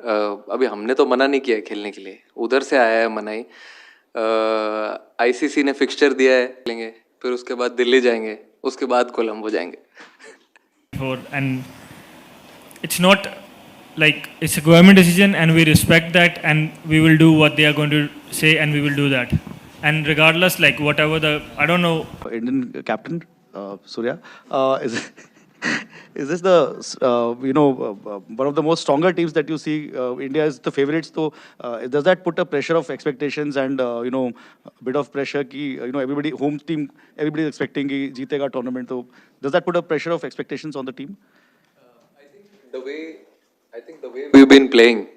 अभी हमने तो मना नहीं किया है खेलने के लिए, उधर से आया है मनाही। आईसीसी ने फिक्सचर दिया है, खेलेंगे, फिर उसके बाद दिल्ली जाएंगे, उसके बाद कोलंबो जाएंगे। And it's not like it's a government decision, and we respect that, and we will do what they are going to say, and we will do that. And regardless, like whatever I don't know. Indian captain Surya, is is this the one of the most stronger teams that you see? India is the favorites, so does that put a pressure of expectations and a bit of pressure? Ki everybody home team, everybody is expecting ki jeetega tournament. So does that put a pressure of expectations on the team? I think the way we've been playing,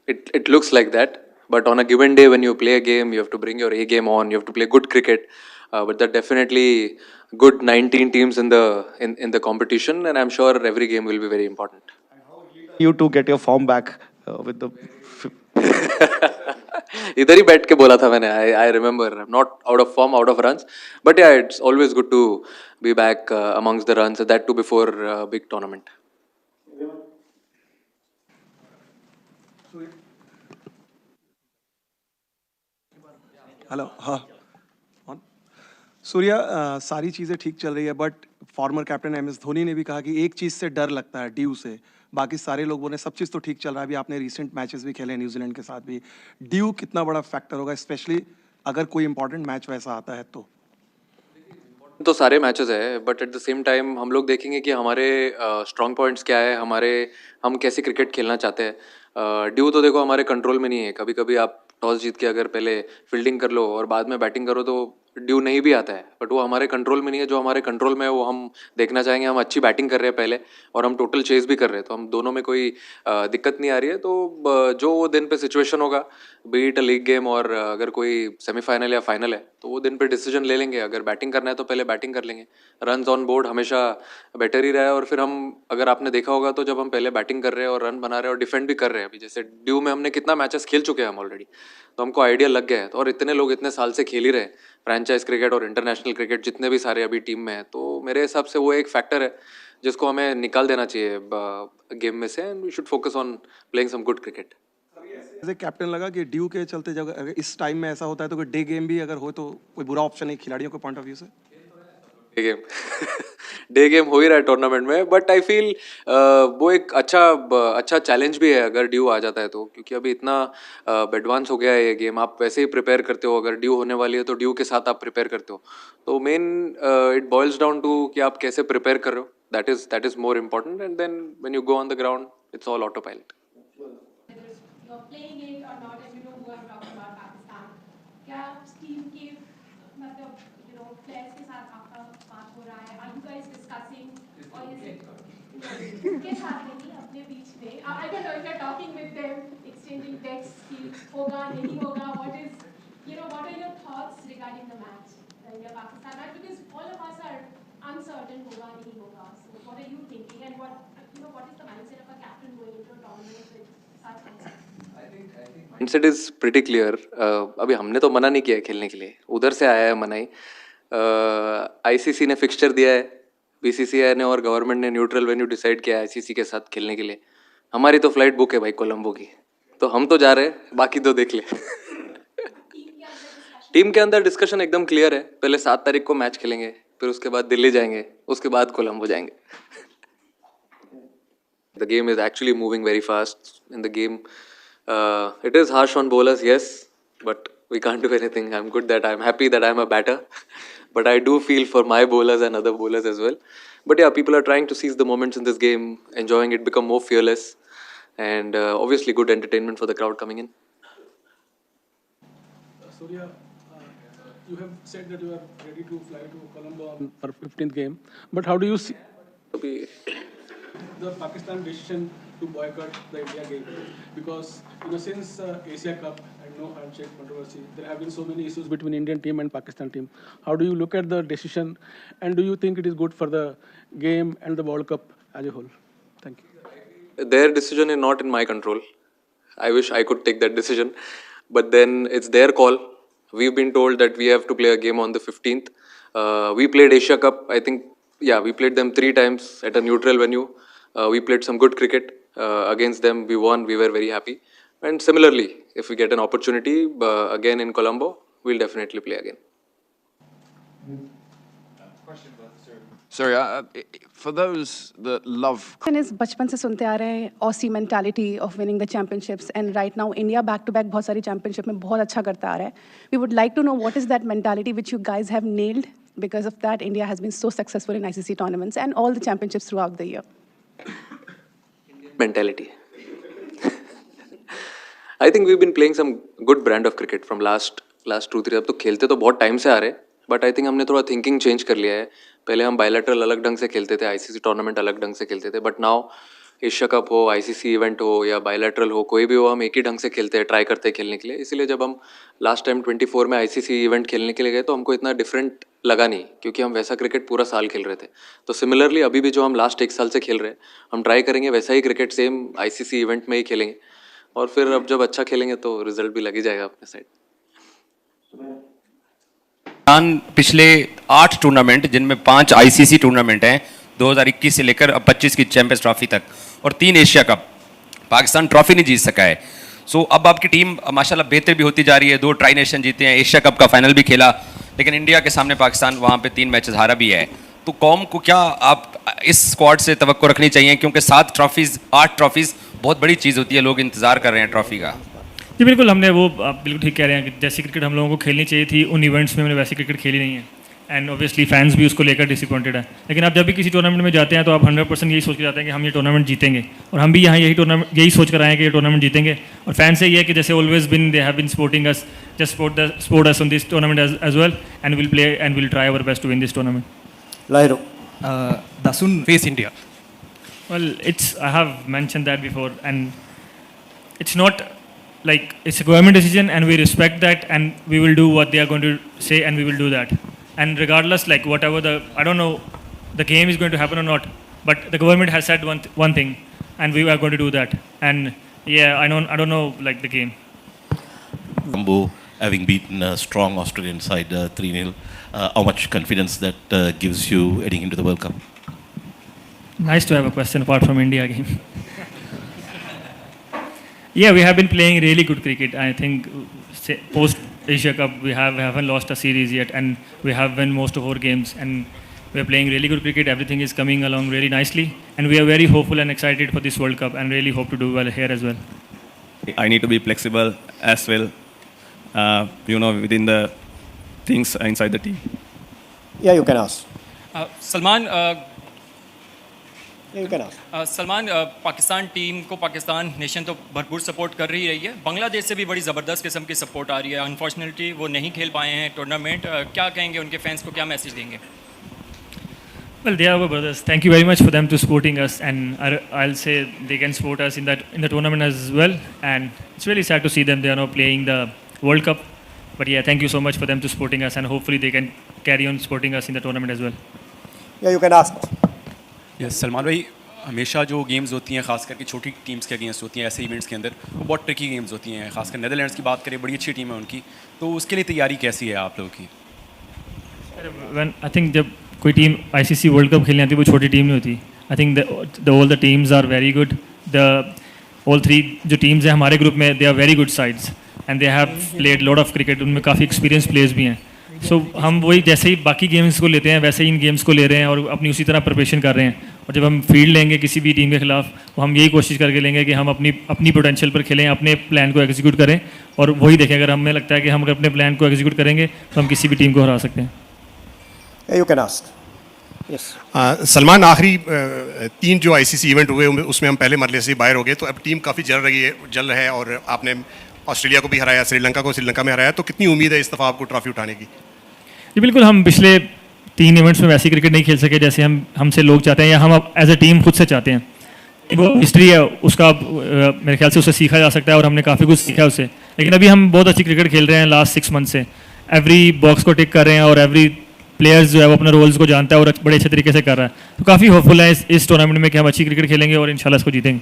it looks like that. But on a given day, when you play a game, you have to bring your A game on. You have to play good cricket. But there are definitely good 19 teams in the competition, and I'm sure every game will be very important. You to get your form back with the. इधर ही बैठ के बोला था मैंने. I remember. I'm not out of form, out of runs, but yeah, it's always good to be back amongst the runs. That too before a big tournament. Hello हाँ on Surya सारी चीज़ें ठीक चल रही है but former captain M S Dhoni ने भी कहा कि एक चीज़ से डर लगता है ड्यू से बाकी सारे लोगों ने सब चीज़ तो ठीक चल रहा है अभी आपने रिसेंट मैचेस भी खेले न्यूजीलैंड के साथ भी ड्यू कितना बड़ा फैक्टर होगा स्पेशली अगर कोई इंपॉर्टेंट मैच वैसा आता है तो सारे मैचेस है but at the same time हम लोग देखेंगे कि हमारे स्ट्रॉन्ग पॉइंट्स क्या है हम कैसे क्रिकेट खेलना चाहते हैं. ड्यू तो देखो हमारे कंट्रोल में नहीं है. कभी कभी आप टॉस जीत के अगर पहले फील्डिंग कर लो और बाद में बैटिंग करो तो ड्यू नहीं भी आता है. बट वो हमारे कंट्रोल में नहीं है. जो हमारे कंट्रोल में है वो हम देखना चाहेंगे. हम अच्छी बैटिंग कर रहे हैं पहले और हम टोटल चेस भी कर रहे हैं, तो हम दोनों में कोई दिक्कत नहीं आ रही है. तो जो वो दिन पे सिचुएशन होगा, बीट अ लीग गेम और अगर कोई सेमीफाइनल या फाइनल है, तो वो दिन पे डिसीजन ले लेंगे. अगर बैटिंग करना है तो पहले बैटिंग कर लेंगे. रन ऑन बोर्ड हमेशा बेटर ही रहा है. और फिर हम, अगर आपने देखा होगा तो जब हम पहले बैटिंग कर रहे हैं और रन बना रहे हैं और डिफेंड भी कर रहे हैं, अभी जैसे ड्यू में हमने कितना मैचेस खेल चुके हैं हम ऑलरेडी, तो हमको आइडिया लग गया है. और इतने लोग इतने साल से खेल ही रहे हैं फ्रेंचाइज क्रिकेट और इंटरनेशनल क्रिकेट, जितने भी सारे अभी टीम में है. तो मेरे हिसाब से वो एक फैक्टर है जिसको हमें निकाल देना चाहिए गेम में से, and we should focus on playing some good cricket. ऐसे कैप्टन लगा कि ड्यू के चलते जब अगर इस टाइम में ऐसा होता है तो कोई डे गेम भी अगर हो तो कोई बुरा ऑप्शन नहीं खिलाड़ियों के पॉइंट ऑफ व्यू से डे गेम डे गेम हो ही रहा है टूर्नामेंट में, बट आई फील वो एक अच्छा चैलेंज भी है अगर ड्यू आ जाता है तो, क्योंकि अभी इतना एडवांस हो गया है ये गेम. आप वैसे ही प्रिपेयर करते हो, अगर ड्यू होने वाली है तो ड्यू के साथ आप प्रिपेयर करते हो. तो main it boils down to कि आप कैसे प्रिपेयर कर रहे हो. That is more important, and then when you go on the ground it's all autopilot. playing it or not, and who are talking about Pakistan. क्या team के मतलब players के साथ आपका बात हो रहा है? Are you guys discussing or is it उनके साथ नहीं अपने बीच में? I don't know if you're talking with them, exchanging texts कि होगा नहीं होगा. What are your thoughts regarding the match, the India-Pakistan match? Because all of us are uncertain होगा नहीं होगा. So what are you thinking, and what is the mindset of a captain going into a tournament with such concerns? Mindset is pretty clear. अभी हमने तो मना नहीं किया है खेलने के लिए, उधर से आया है मनाही. आईसीसी ने फिक्सचर दिया है, बीसीसीआई ने और गवर्नमेंट ने न्यूट्रल वेन्यू डिसाइड किया है आईसीसी के साथ खेलने के लिए. हमारी तो फ्लाइट बुक है भाई कोलंबो की, तो हम तो जा रहे हैं, बाकी तो देख ले. टीम के अंदर डिस्कशन एकदम क्लियर है. पहले 7 तारीख को मैच खेलेंगे, फिर उसके बाद दिल्ली जाएंगे, उसके बाद कोलंबो जाएंगे. The game is actually moving very fast. In the game, it is harsh on bowlers, yes, but we can't do anything. I'm happy that I'm a batter, but I do feel for my bowlers and other bowlers as well. But yeah, people are trying to seize the moments in this game, enjoying it, become more fearless, and obviously good entertainment for the crowd coming in. Surya, you have said that you are ready to fly to Colombo for 15th game, but how do you see the Pakistan decision to boycott the India game? Because since Asia Cup and no handshake controversy, there have been so many issues between Indian team and Pakistan team. How do you look at the decision, and do you think it is good for the game and the World Cup as a whole? Thank you. Their decision is not in my control. I wish I could take that decision, but then it's their call. We've been told that we have to play a game on the 15th. We played Asia Cup, I think, we played them 3 times at a neutral venue. We played some good cricket. Against them, we won. We were very happy. And similarly, if we get an opportunity again in Colombo, we'll definitely play again. Sorry, for those that love इस बचपन से सुनते आ रहे हैं Aussie mentality of winning the championships and right now India back to back बहुत सारी championship में बहुत अच्छा करता आ रहा है we would like to know what is that mentality which you guys have nailed because of that India has been so successful in ICC tournaments and all the championships throughout the year Mentality. I think we've been playing some good brand of cricket from last 2-3. अब तो खेलते तो बहुत time से आ रहे, but I think हमने थोड़ा thinking change कर लिया है. पहले हम बायलैटरल अलग ढंग से खेलते थे, आईसीसी टूर्नामेंट अलग ढंग से खेलते थे, बट नाउ एशिया कप हो, आईसीसी इवेंट हो या बायलैटरल हो, कोई भी हो, हम एक ही ढंग से खेलते हैं, ट्राई करते हैं खेलने के लिए. इसीलिए जब हम लास्ट टाइम 24 में आईसीसी इवेंट खेलने के लिए गए तो हमको इतना डिफरेंट लगा नहीं, क्योंकि हम वैसा क्रिकेट पूरा साल खेल रहे थे. तो सिमिलरली अभी भी जो हम लास्ट 1 साल से खेल रहे हैं, हम ट्राई करेंगे वैसा ही क्रिकेट सेम आईसीसी इवेंट में ही खेलेंगे, और फिर अब जब अच्छा खेलेंगे तो रिजल्ट भी लग ही जाएगा अपने साइड. पिछले 8 टूर्नामेंट, जिनमें 5 आईसीसी टूर्नामेंट हैं 2021 से लेकर अब 25 की चैंपियंस ट्रॉफी तक, और 3 एशिया कप, पाकिस्तान ट्रॉफी नहीं जीत सका है. सो अब आपकी टीम माशाल्लाह बेहतर भी होती जा रही है. 2 ट्राई नेशन जीते हैं, एशिया कप का फाइनल भी खेला, लेकिन इंडिया के सामने पाकिस्तान वहाँ पे 3 मैचेस हारा भी है. तो कौम को क्या आप इस स्क्वाड से तवक्को रखनी चाहिए, क्योंकि 7 ट्रॉफीज़ 8 ट्रॉफीज़ बहुत बड़ी चीज़ होती है, लोग इंतज़ार कर रहे हैं ट्रॉफी का. जी बिल्कुल, हमने वो आप बिल्कुल ठीक कह रहे हैं कि जैसी क्रिकेट हम लोगों को खेलनी चाहिए थी उन इवेंट्स में हमने वैसी क्रिकेट खेली नहीं है, एंड ऑब्वियसली फैंस भी उसको लेकर डिसअपॉइंटेड है. लेकिन आप जब भी किसी टूर्नामेंट में जाते हैं तो आप 100% यही सोच के जाते हैं कि हम ये टूर्नामेंट जीतेंगे, और हम भी यहाँ यही सोच कर आए हैं कि ये टूर्नामेंट जीतेंगे. और फैंस से ये है कि जैसे always been they have been supporting us, just support us on this tournament as well, and will play and will try our best to win this tournament. Lairo. Dasun face India. Well, I have mentioned that before, and it's not like it's a government decision, and we respect that, and we will do what they are going to say, and we will do that. And regardless, like whatever I don't know, the game is going to happen or not, but the government has said one thing, and we are going to do that. And yeah, I don't know like the game. Colombo having beaten a strong Australian side 3-0. How much confidence that gives you heading into the World Cup? Nice to have a question apart from India game. Yeah, we have been playing really good cricket. I think post Asia Cup we haven't lost a series yet, and we have won most of our games, and we are playing really good cricket. Everything is coming along really nicely, and we are very hopeful and excited for this World Cup, and really hope to do well here as well. I need to be flexible as well, within the things inside the team. Yeah, you can ask. Salman Yeah, you can ask. Salman, Pakistan team को Pakistan nation तो भरपूर support कर रही है. बांग्लादेश से भी बड़ी ज़बरदस्त किस्म की सपोर्ट आ रही है. अनफॉर्चुनेटली वो नहीं खेल पाए हैं टूर्नामेंट. क्या कहेंगे उनके फैंस को, क्या मैसेज देंगे? Well, they are our brothers. Thank you very much for them to supporting us, and I'll say they can support us in the tournament as well. And it's really sad to see them. They are now playing the World Cup. But yeah, thank you so much for them to supporting us, and hopefully they can carry on supporting us in the tournament as well. Yeah, you can ask. Yes Salman भाई, हमेशा जो games होती हैं खास करके छोटी teams के against होती हैं, ऐसे इवेंट्स के अंदर वो बहुत ट्रिकी गेम्स होती हैं. खासकर नेदरलैंड्स की बात करें, बड़ी अच्छी टीम है उनकी, तो उसके लिए तैयारी कैसी है आप लोगों की? आई थिंक जब कोई टीम आईसीसी वर्ल्ड कप खेलने आती है वो छोटी टीम नहीं होती. I think all the teams are very good. All 3 जो टीम्स हैं हमारे ग्रुप में, they are very good sides, and they have played lot of cricket. उनमें काफ़ी एक्सपीरियंस प्लेयर्स भी हैं. सो हम वही जैसे ही बाकी गेम्स को लेते हैं वैसे ही इन गेम्स को ले रहे हैं और अपनी उसी तरह प्रिपरेशन कर रहे हैं. और जब हम फील्ड लेंगे किसी भी टीम के खिलाफ, तो हम यही कोशिश करके लेंगे कि हम अपनी पोटेंशियल पर खेलें, अपने प्लान को एग्जीक्यूट करें, और वही देखें. अगर हमें लगता है कि हम अपने प्लान को एग्जीक्यूट करेंगे तो हम किसी भी टीम को हरा सकते हैं. You can ask. Yes. Salman, आखिरी 3 जो आईसीसी इवेंट हुए उसमें हम पहले मरले से बाहर हो गए, तो अब टीम काफ़ी जल रही है, और आपने ऑस्ट्रेलिया को भी हराया, श्रीलंका को श्रीलंका में हराया, तो कितनी उम्मीद है इस दफ़ा आपको ट्रॉफी उठाने की? जी बिल्कुल, हम पिछले 3 इवेंट्स में वैसी क्रिकेट नहीं खेल सके जैसे हमसे लोग चाहते हैं, या हम एज ए टीम खुद से चाहते हैं. वो हिस्ट्री है उसका, मेरे ख्याल से उससे सीखा जा सकता है, और हमने काफ़ी कुछ सीखा उससे. लेकिन अभी हम बहुत अच्छी क्रिकेट खेल रहे हैं लास्ट 6 मंथ से. एवरी बॉक्स को टिक कर रहे हैं, और एवरी प्लेयर्स जो है वो अपने रोल्स को जानता है और बड़े अच्छे तरीके से कर रहा है. तो काफ़ी होपफुल है इस टूर्नामेंट में कि हम अच्छी क्रिकेट खेलेंगे और इंशाल्लाह इसको जीतेंगे.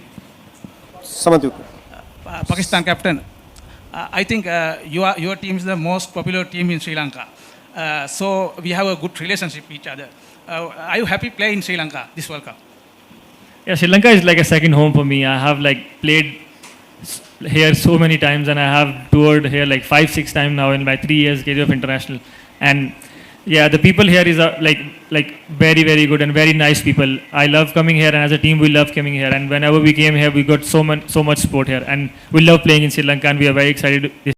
समझ चुके. Pakistan captain, I think your team is the most popular team in Sri Lanka. So we have a good relationship with each other. Are you happy playing in Sri Lanka this World Cup? Yeah, Sri Lanka is like a second home for me. I have like played here so many times, and I have toured here like 5-6 times now in my 3 years career of international. And yeah, the people here is like very very good and very nice people. I love coming here, and as a team we love coming here. And whenever we came here, we got so much support here, and we love playing in Sri Lanka, and we are very excited.